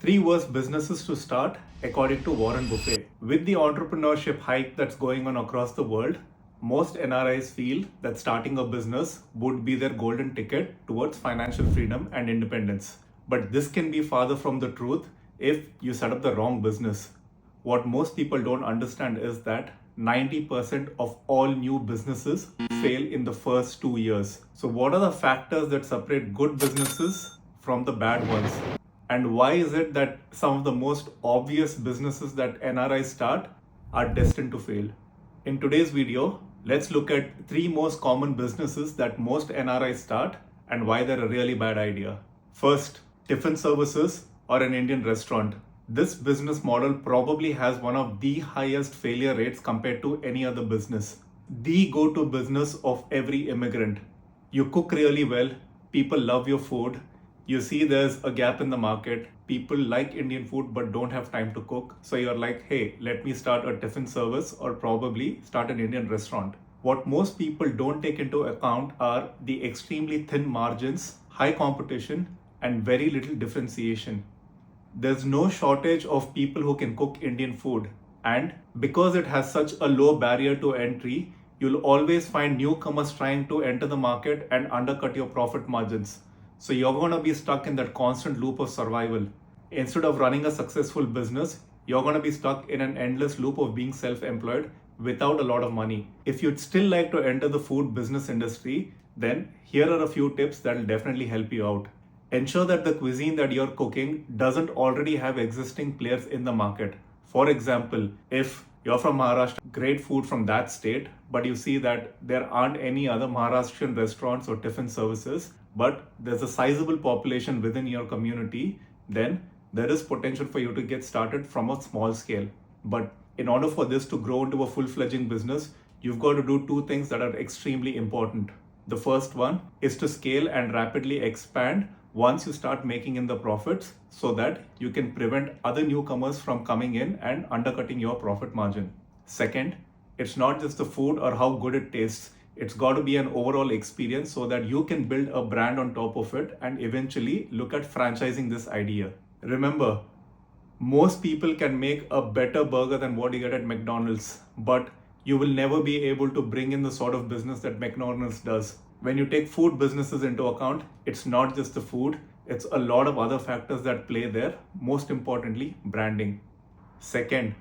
Three worst businesses to start, according to Warren Buffett. With the entrepreneurship hype that's going on across the world, most NRIs feel that starting a business would be their golden ticket towards financial freedom and independence. But this can be farther from the truth if you set up the wrong business. What most people don't understand is that 90% of all new businesses fail in the first 2 years. So, what are the factors that separate good businesses from the bad ones? And why is it that some of the most obvious businesses that NRIs start are destined to fail? In today's video, let's look at three most common businesses that most NRIs start and why they're a really bad idea. First, Tiffin Services or an Indian restaurant. This business model probably has one of the highest failure rates compared to any other business. The go-to business of every immigrant. You cook really well, people love your food, you see there's a gap in the market, people like Indian food but don't have time to cook, so you're like, hey, let me start a tiffin service or probably start an Indian restaurant. What most people don't take into account are the extremely thin margins, high competition, and very little differentiation. There's no shortage of people who can cook Indian food, and because it has such a low barrier to entry, you'll always find newcomers trying to enter the market and undercut your profit margins. So you're going to be stuck in that constant loop of survival. Instead of running a successful business, you're going to be stuck in an endless loop of being self-employed without a lot of money. If you'd still like to enter the food business industry, then here are a few tips that will definitely help you out. Ensure that the cuisine that you're cooking doesn't already have existing players in the market. For example, if you're from Maharashtra, great food from that state, but you see that there aren't any other Maharashtrian restaurants or tiffin services, but there's a sizable population within your community, then there is potential for you to get started from a small scale. But in order for this to grow into a full-fledged business, you've got to do two things that are extremely important. The first one is to scale and rapidly expand once you start making in the profits so that you can prevent other newcomers from coming in and undercutting your profit margin. Second, it's not just the food or how good it tastes. It's got to be an overall experience so that you can build a brand on top of it and eventually look at franchising this idea. Remember, most people can make a better burger than what you get at McDonald's, but you will never be able to bring in the sort of business that McDonald's does. When you take food businesses into account, it's not just the food, it's a lot of other factors that play there, most importantly, branding. Second,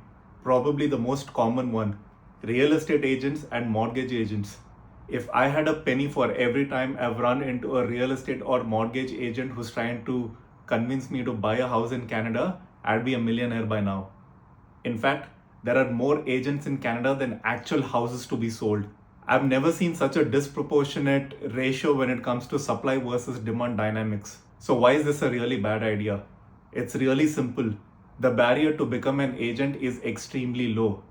probably the most common one, real estate agents and mortgage agents. If I had a penny for every time I've run into a real estate or mortgage agent who's trying to convince me to buy a house in Canada, I'd be a millionaire by now. In fact, there are more agents in Canada than actual houses to be sold. I've never seen such a disproportionate ratio when it comes to supply versus demand dynamics. So why is this a really bad idea? It's really simple. The barrier to become an agent is extremely low.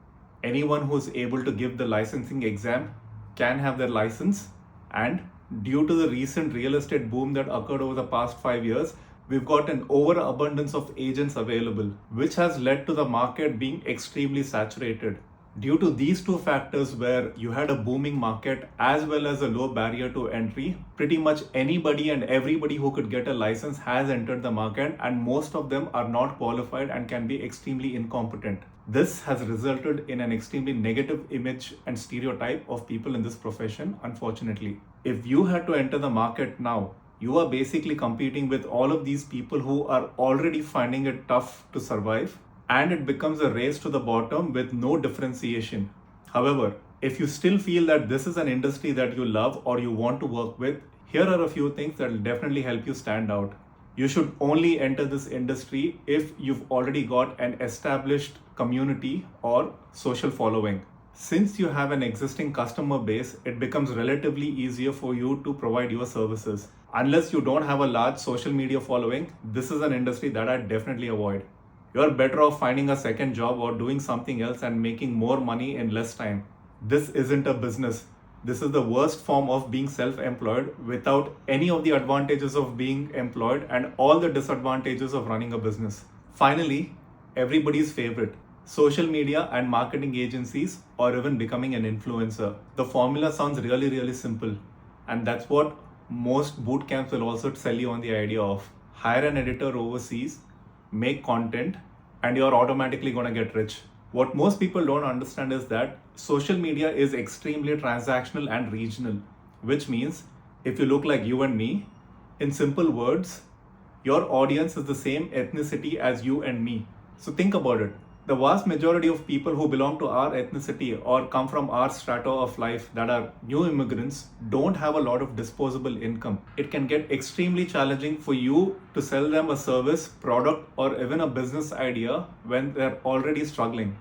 Anyone who's able to give the licensing exam can have their license, and due to the recent real estate boom that occurred over the past 5 years, we've got an overabundance of agents available, which has led to the market being extremely saturated. Due to these two factors, where you had a booming market as well as a low barrier to entry, pretty much anybody and everybody who could get a license has entered the market, and most of them are not qualified and can be extremely incompetent. This has resulted in an extremely negative image and stereotype of people in this profession, unfortunately. If you had to enter the market now, you are basically competing with all of these people who are already finding it tough to survive, and it becomes a race to the bottom with no differentiation. However, if you still feel that this is an industry that you love or you want to work with, here are a few things that will definitely help you stand out. You should only enter this industry if you've already got an established community or social following. Since you have an existing customer base, it becomes relatively easier for you to provide your services. Unless you don't have a large social media following, this is an industry that I definitely avoid. You're better off finding a second job or doing something else and making more money in less time. This isn't a business. This is the worst form of being self-employed without any of the advantages of being employed and all the disadvantages of running a business. Finally, everybody's favorite, social media and marketing agencies, or even becoming an influencer. The formula sounds really simple, and that's what most boot camps will also sell you on the idea of. Hire an editor overseas, make content, and you're automatically going to get rich. What most people don't understand is that social media is extremely transactional and regional, which means if you look like you and me, in simple words, your audience is the same ethnicity as you and me. So think about it. The vast majority of people who belong to our ethnicity or come from our strata of life that are new immigrants don't have a lot of disposable income. It can get extremely challenging for you to sell them a service, product, or even a business idea when they're already struggling.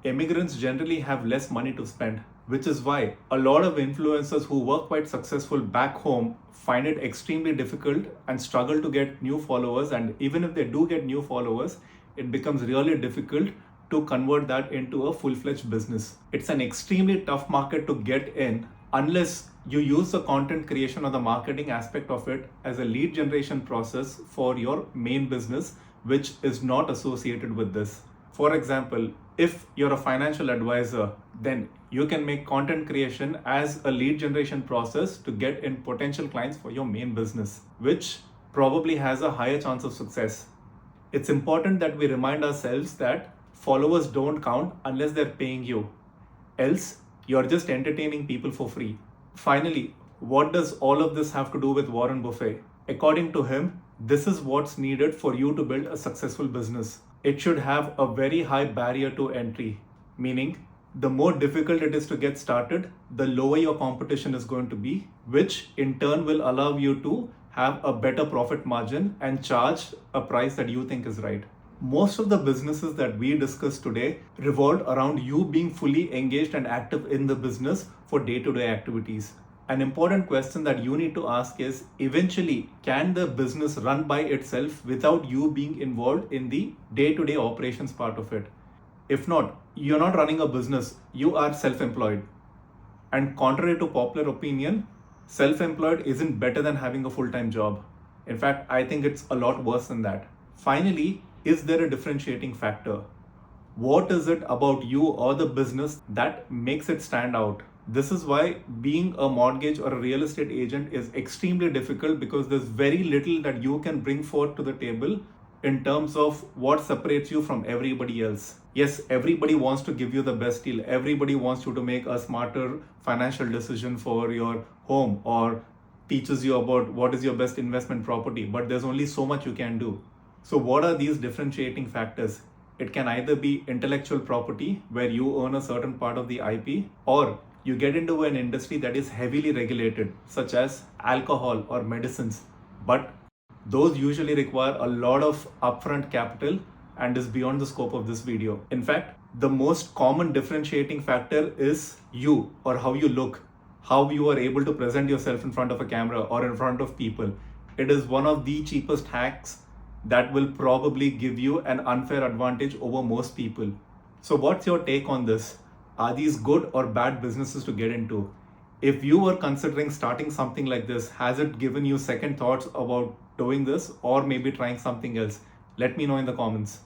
Immigrants generally have less money to spend, which is why a lot of influencers who were quite successful back home find it extremely difficult and struggle to get new followers. And even if they do get new followers, it becomes really difficult to convert that into a full-fledged business. It's an extremely tough market to get in unless you use the content creation or the marketing aspect of it as a lead generation process for your main business, which is not associated with this. For example, if you're a financial advisor, then you can make content creation as a lead generation process to get in potential clients for your main business, which probably has a higher chance of success. It's important that we remind ourselves that followers don't count unless they're paying you. Else, you're just entertaining people for free. Finally, what does all of this have to do with Warren Buffett? According to him, this is what's needed for you to build a successful business. It should have a very high barrier to entry, meaning the more difficult it is to get started, the lower your competition is going to be, which in turn will allow you to have a better profit margin and charge a price that you think is right. Most of the businesses that we discussed today revolved around you being fully engaged and active in the business for day-to-day activities. An important question that you need to ask is, eventually, can the business run by itself without you being involved in the day-to-day operations part of it? If not, you're not running a business, you are self-employed. And contrary to popular opinion, self-employed isn't better than having a full-time job. In fact, I think it's a lot worse than that. Finally, is there a differentiating factor? What is it about you or the business that makes it stand out? This is why being a mortgage or a real estate agent is extremely difficult, because there's very little that you can bring forth to the table in terms of what separates you from everybody else. Yes, everybody wants to give you the best deal. Everybody wants you to make a smarter financial decision for your home or teaches you about what is your best investment property, but there's only so much you can do. So what are these differentiating factors? It can either be intellectual property, where you own a certain part of the IP, or you get into an industry that is heavily regulated, such as alcohol or medicines. But those usually require a lot of upfront capital and is beyond the scope of this video. In fact, the most common differentiating factor is you, or how you look, how you are able to present yourself in front of a camera or in front of people. It is one of the cheapest hacks that will probably give you an unfair advantage over most people. So what's your take on this? Are these good or bad businesses to get into? If you were considering starting something like this, has it given you second thoughts about doing this or maybe trying something else? Let me know in the comments.